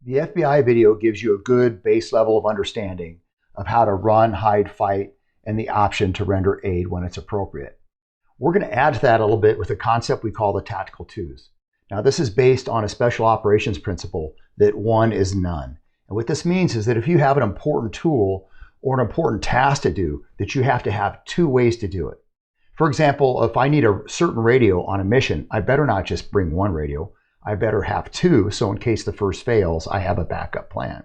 The FBI video gives you a good base level of understanding of how to run, hide, fight, and the option to render aid when it's appropriate. We're going to add to that a little bit with a concept we call the tactical twos. Now, this is based on a special operations principle that one is none. And what this means is that if you have an important tool or an important task to do, that you have to have two ways to do it. For example, if I need a certain radio on a mission, I better not just bring one radio. I better have two, so in case the first fails, I have a backup plan.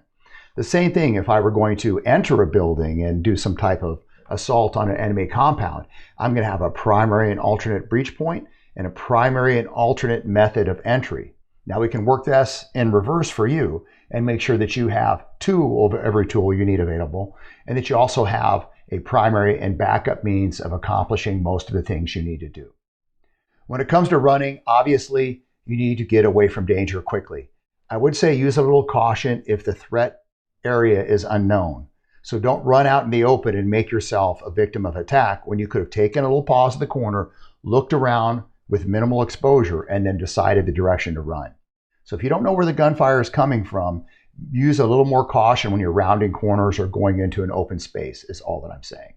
The same thing if I were going to enter a building and do some type of assault on an enemy compound. I'm going to have a primary and alternate breach point and a primary and alternate method of entry. Now we can work this in reverse for you and make sure that you have two of every tool you need available, and that you also have a primary and backup means of accomplishing most of the things you need to do. When it comes to running, obviously, you need to get away from danger quickly. I would say use a little caution if the threat area is unknown. So don't run out in the open and make yourself a victim of attack when you could have taken a little pause in the corner, looked around with minimal exposure, and then decided the direction to run. So if you don't know where the gunfire is coming from, use a little more caution when you're rounding corners or going into an open space, is all that I'm saying.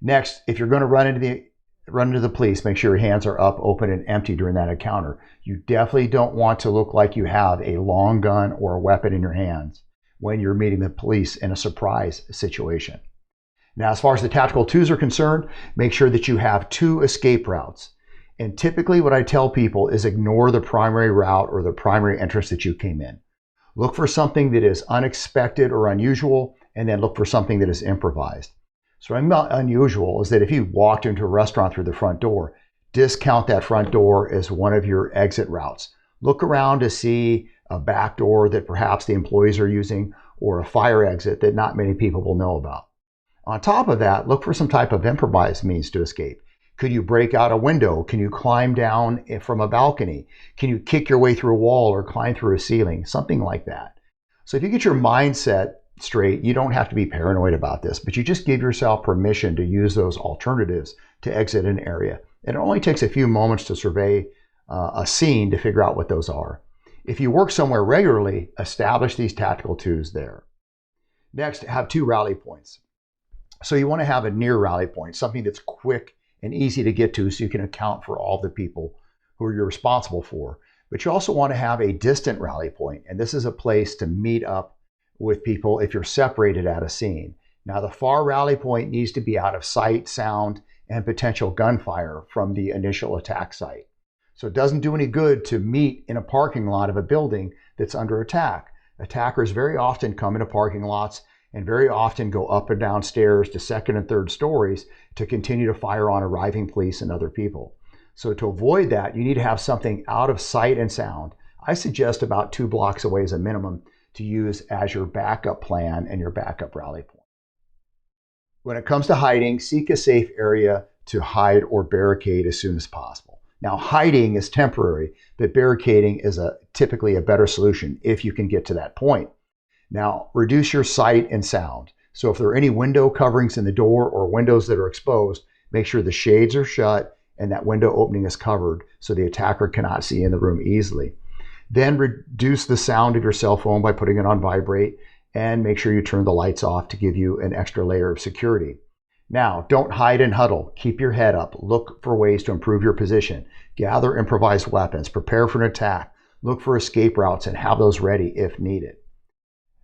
Next, if you're going to run into the police, make sure your hands are up, open, and empty during that encounter. You definitely don't want to look like you have a long gun or a weapon in your hands when you're meeting the police in a surprise situation. Now, as far as the tactical twos are concerned, make sure that you have two escape routes. And typically what I tell people is ignore the primary route or the primary entrance that you came in. Look for something that is unexpected or unusual, and then look for something that is improvised. So unusual is that if you walked into a restaurant through the front door, discount that front door as one of your exit routes. Look around to see a back door that perhaps the employees are using, or a fire exit that not many people will know about. On top of that, look for some type of improvised means to escape. Could you break out a window? Can you climb down from a balcony? Can you kick your way through a wall or climb through a ceiling? Something like that. So if you get your mindset straight, you don't have to be paranoid about this, but you just give yourself permission to use those alternatives to exit an area. And it only takes a few moments to survey a scene to figure out what those are. If you work somewhere regularly, establish these tactical twos there. Next, have two rally points. So you want to have a near rally point, something that's quick and easy to get to so you can account for all the people who you're responsible for. But you also want to have a distant rally point, and this is a place to meet up with people if you're separated at a scene. Now, the far rally point needs to be out of sight, sound, and potential gunfire from the initial attack site. So it doesn't do any good to meet in a parking lot of a building that's under attack. Attackers very often come into parking lots and very often go up and down stairs to second and third stories to continue to fire on arriving police and other people. So to avoid that, you need to have something out of sight and sound. I suggest about 2 blocks away as a minimum to use as your backup plan and your backup rally point. When it comes to hiding, seek a safe area to hide or barricade as soon as possible. Now, hiding is temporary, but barricading is typically a better solution if you can get to that point. Now, reduce your sight and sound. So if there are any window coverings in the door or windows that are exposed, make sure the shades are shut and that window opening is covered so the attacker cannot see in the room easily. Then reduce the sound of your cell phone by putting it on vibrate, and make sure you turn the lights off to give you an extra layer of security. Now, don't hide and huddle. Keep your head up. Look for ways to improve your position. Gather improvised weapons. Prepare for an attack. Look for escape routes and have those ready if needed.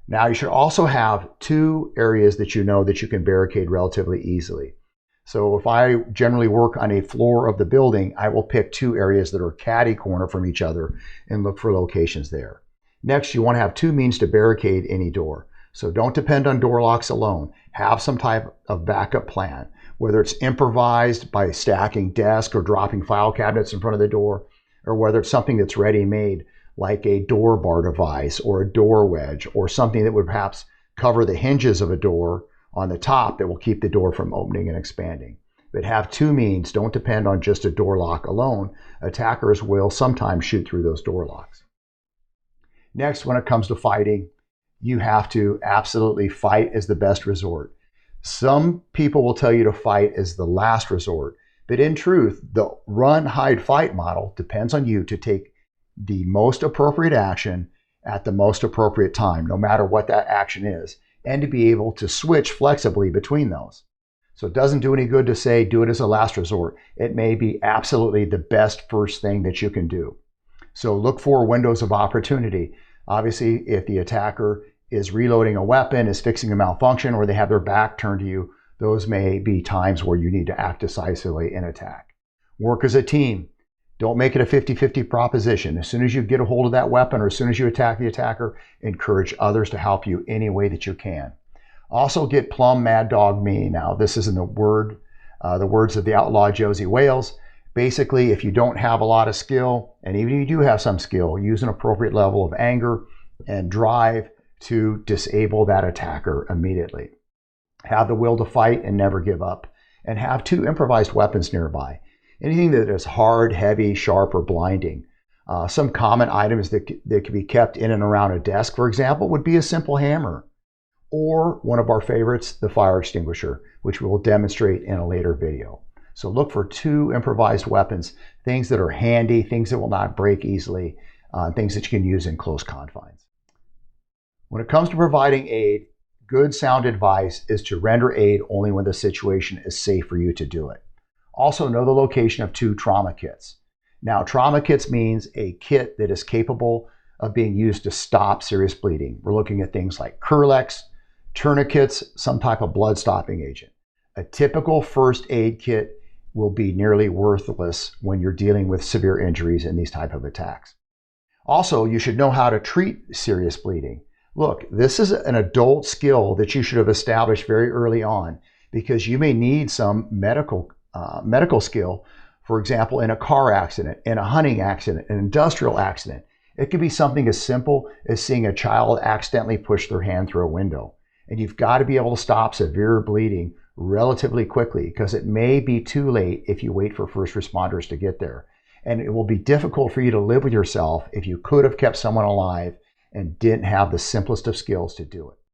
Now, you should also have 2 areas that you know that you can barricade relatively easily. So if I generally work on a floor of the building, I will pick 2 areas that are catty corner from each other and look for locations there. Next, you want to have 2 means to barricade any door. So don't depend on door locks alone. Have some type of backup plan, whether it's improvised by stacking desks or dropping file cabinets in front of the door, or whether it's something that's ready-made like a door bar device or a door wedge, or something that would perhaps cover the hinges of a door on the top that will keep the door from opening and expanding. But have 2 means. Don't depend on just a door lock alone. Attackers will sometimes shoot through those door locks. Next, when it comes to fighting, you have to absolutely fight as the best resort. Some people will tell you to fight as the last resort, but in truth, the run, hide, fight model depends on you to take the most appropriate action at the most appropriate time, no matter what that action is, and to be able to switch flexibly between those. So it doesn't do any good to say do it as a last resort. It may be absolutely the best first thing that you can do. So look for windows of opportunity. Obviously, if the attacker is reloading a weapon, is fixing a malfunction, or they have their back turned to you, those may be times where you need to act decisively and attack. Work as a team. Don't make it a 50-50 proposition. As soon as you get a hold of that weapon or as soon as you attack the attacker, encourage others to help you any way that you can. Also get plumb mad dog me. Now, this is in the words of the outlaw Josie Wales. Basically, if you don't have a lot of skill, and even if you do have some skill, use an appropriate level of anger and drive to disable that attacker immediately. Have the will to fight and never give up, and have 2 improvised weapons nearby. Anything that is hard, heavy, sharp, or blinding. Some common items that can be kept in and around a desk, for example, would be a simple hammer, or one of our favorites, the fire extinguisher, which we will demonstrate in a later video. So look for 2 improvised weapons, things that are handy, things that will not break easily, things that you can use in close confines. When it comes to providing aid, good sound advice is to render aid only when the situation is safe for you to do it. Also, know the location of 2 trauma kits. Now, trauma kits means a kit that is capable of being used to stop serious bleeding. We're looking at things like Kerlix, tourniquets, some type of blood stopping agent. A typical first aid kit will be nearly worthless when you're dealing with severe injuries in these type of attacks. Also, you should know how to treat serious bleeding. Look, this is an adult skill that you should have established very early on, because you may need some medical skill, for example, in a car accident, in a hunting accident, an industrial accident. It could be something as simple as seeing a child accidentally push their hand through a window. And you've got to be able to stop severe bleeding relatively quickly, because it may be too late if you wait for first responders to get there. And it will be difficult for you to live with yourself if you could have kept someone alive and didn't have the simplest of skills to do it.